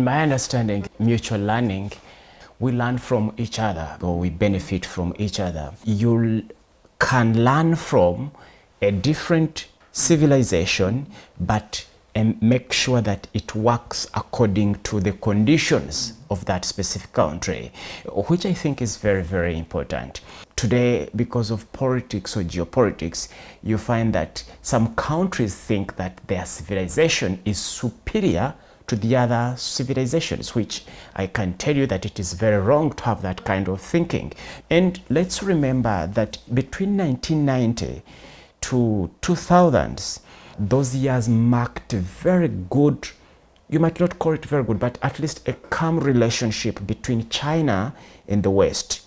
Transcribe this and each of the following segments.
my understanding, mutual learning, we learn from each other or we benefit from each other. You can learn from a different civilization, but make sure that it works according to the conditions of that specific country, which I think is very, very important. Today, because of politics or geopolitics, you find that some countries think that their civilization is superior to the other civilizations, which I can tell you that it is very wrong to have that kind of thinking. And let's remember that between 1990 to 2000s, those years marked a very good, you might not call it very good, but at least a calm relationship between China and the West.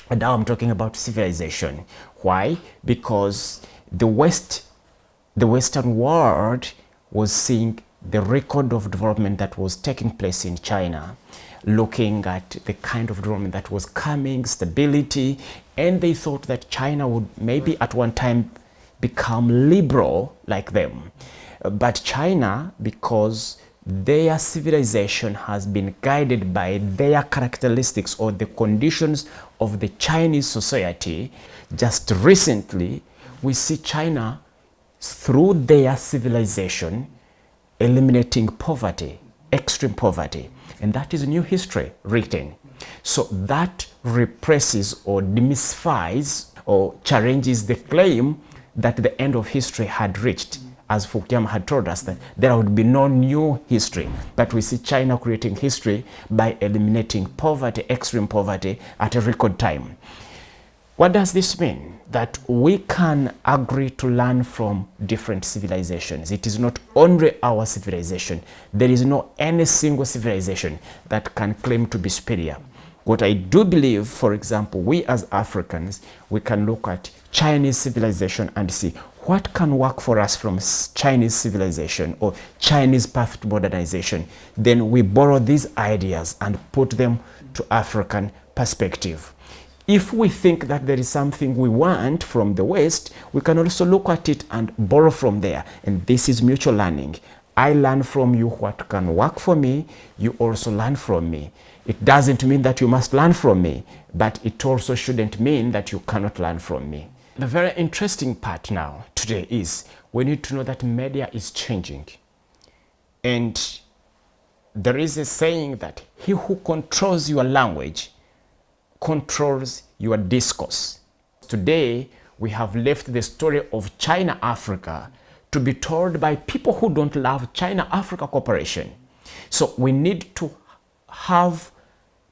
And now I'm talking about civilization. Why? Because the Western world was seeing the record of development that was taking place in China, looking at the kind of development that was coming, stability, and they thought that China would maybe at one time become liberal like them. But China, because their civilization has been guided by their characteristics or the conditions of the Chinese society, just recently we see China, through their civilization, eliminating poverty, extreme poverty. And that is new history written. So that represses or demystifies or challenges the claim that the end of history had reached, as Fukuyama had told us that there would be no new history. But we see China creating history by eliminating poverty, extreme poverty, at a record time. What does this mean? That we can agree to learn from different civilizations. It is not only our civilization. There is no any single civilization that can claim to be superior. What I do believe, for example, we as Africans, we can look at Chinese civilization and see what can work for us from Chinese civilization or Chinese path to modernization. Then we borrow these ideas and put them to African perspective. If we think that there is something we want from the West, we can also look at it and borrow from there. And this is mutual learning. I learn from you what can work for me. You also learn from me. It doesn't mean that you must learn from me, but it also shouldn't mean that you cannot learn from me. The very interesting part now today is we need to know that media is changing. And there is a saying that he who controls your language controls your discourse. Today, we have left the story of China-Africa to be told by people who don't love China-Africa cooperation. So we need to have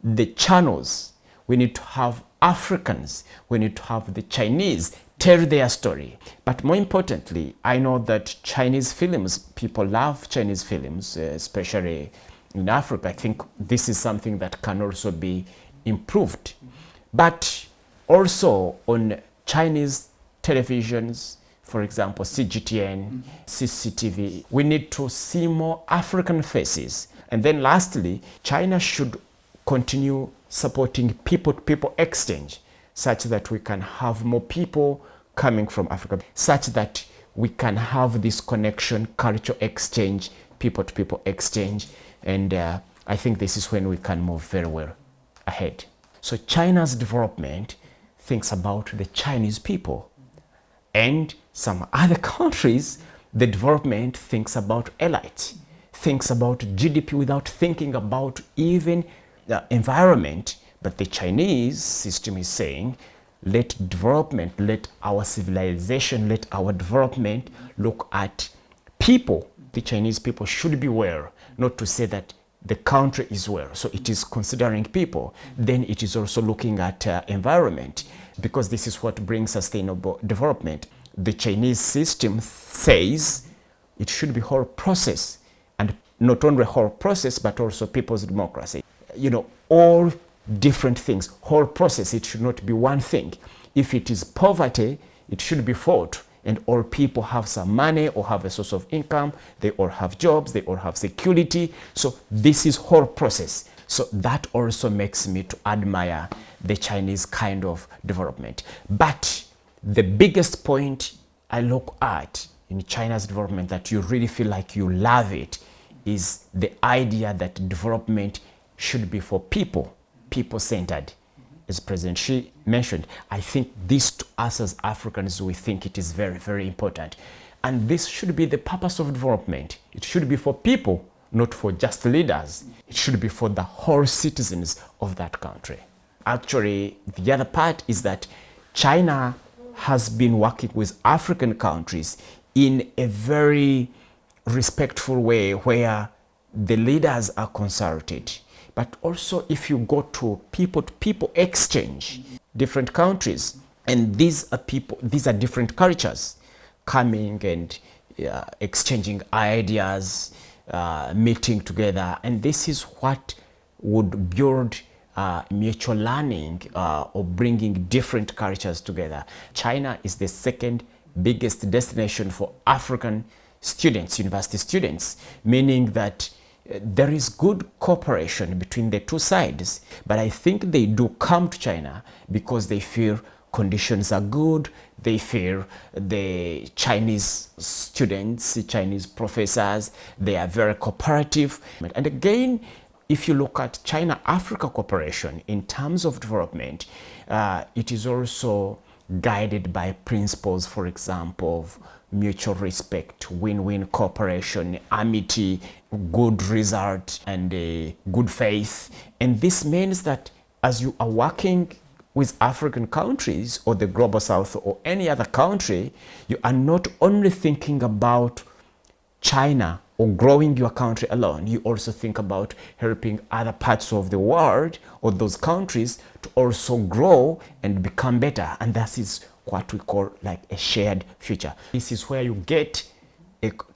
the channels, we need to have Africans, we need to have the Chinese tell their story. But more importantly, I know that Chinese films, people love Chinese films, especially in Africa. I think this is something that can also be improved. But also on Chinese televisions, for example, CGTN, CCTV, we need to see more African faces. And then lastly, China should continue supporting people-to-people exchange, such that we can have more people coming from Africa, such that we can have this connection, culture exchange, people-to-people exchange. And I think this is when we can move very well ahead. So China's development thinks about the Chinese people. And some other countries, the development thinks about elite, thinks about GDP without thinking about even the environment. But the Chinese system is saying, let development, let our civilization, let our development look at people. The Chinese people should be well, not to say that the country is well. So it is considering people. Then it is also looking at environment, because this is what brings sustainable development. The Chinese system says it should be whole process, and not only whole process, but also people's democracy. You know, all different things, whole process, it should not be one thing. If it is poverty, it should be fought, and all people have some money or have a source of income, they all have jobs, they all have security. So this is whole process. So that also makes me to admire the Chinese kind of development. But the biggest point I look at in China's development that you really feel like you love it is the idea that development should be for people, people-centered. As President Xi mentioned, I think this to us as Africans, we think it is very, very important. And this should be the purpose of development. It should be for people, not for just leaders. It should be for the whole citizens of that country. Actually, the other part is that China has been working with African countries in a very respectful way where the leaders are consulted. But also if you go to people exchange, different countries, and these are different cultures coming and exchanging ideas, meeting together, and this is what would build mutual learning or bringing different cultures together. China is the second biggest destination for African students, university students, meaning that there is good cooperation between the two sides, but I think they do come to China because they feel conditions are good, they feel the Chinese students, Chinese professors, they are very cooperative. And again, if you look at China-Africa cooperation in terms of development, it is also guided by principles, for example, of mutual respect, win-win cooperation, amity, good result, and good faith. And this means that as you are working with African countries or the Global South or any other country, you are not only thinking about China or growing your country alone, you also think about helping other parts of the world or those countries to also grow and become better. And that is what we call like a shared future. This is where you get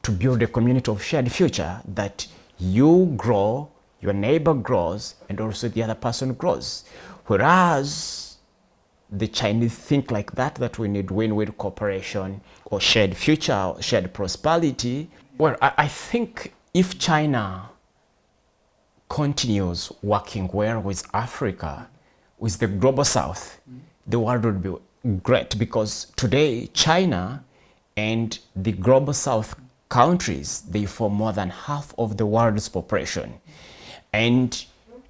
to build a community of shared future, that you grow, your neighbor grows, and also the other person grows. Whereas the Chinese think like that we need win-win cooperation or shared future, or shared prosperity. Well, I think if China continues working well with Africa, with the Global South, the world would be great, because today China and the Global South countries, they form more than half of the world's population. And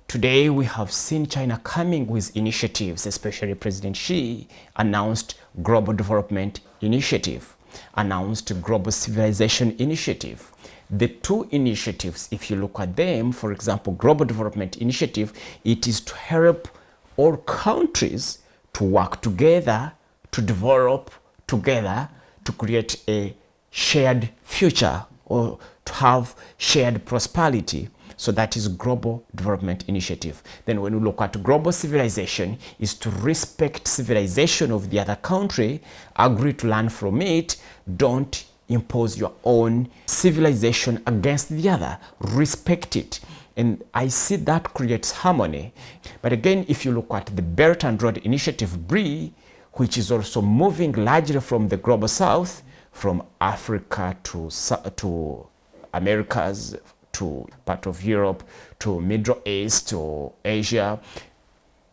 today we have seen China coming with initiatives, especially President Xi announced Global Development Initiative, announced Global Civilization Initiative. The two initiatives, if you look at them, for example, Global Development Initiative, it is to help all countries to work together, to develop together, to create a shared future or to have shared prosperity. So that is Global Development Initiative. Then when we look at global civilization, is to respect civilization of the other country, agree to learn from it, don't impose your own civilization against the other, respect it. And I see that creates harmony. But again, if you look at the Belt and Road Initiative, BRI, which is also moving largely from the Global South, from Africa to Americas, to part of Europe, to Middle East, to Asia.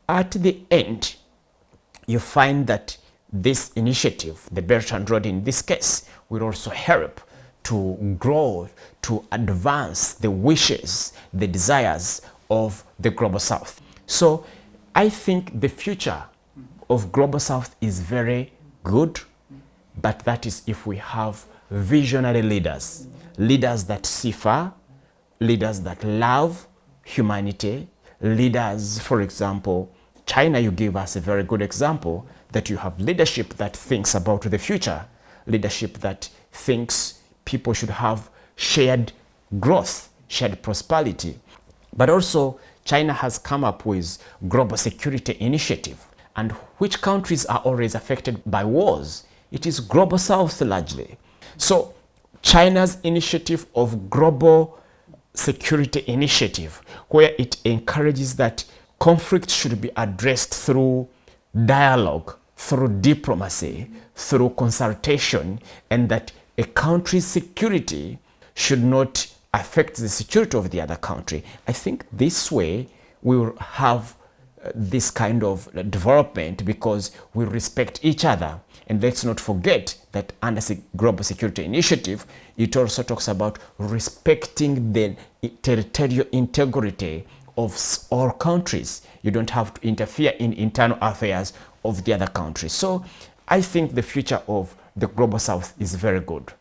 At the end, you find that this initiative, the Belt and Road in this case, will also help to grow, to advance the wishes, the desires of the Global South. So I think the future of Global South is very good, but that is if we have visionary leaders, leaders that see far, leaders that love humanity, leaders, for example, China, you give us a very good example that you have leadership that thinks about the future, leadership that thinks people should have shared growth, shared prosperity. But also, China has come up with Global Security Initiative. And which countries are always affected by wars? It is Global South largely. So China's initiative of Global Security Initiative, where it encourages that conflict should be addressed through dialogue, through diplomacy, through consultation, and that a country's security should not affect the security of the other country. I think this way we will have this kind of development because we respect each other. And let's not forget that under the Global Security Initiative, it also talks about respecting the territorial integrity of all countries. You don't have to interfere in internal affairs of the other countries. So I think the future of the Global South is very good.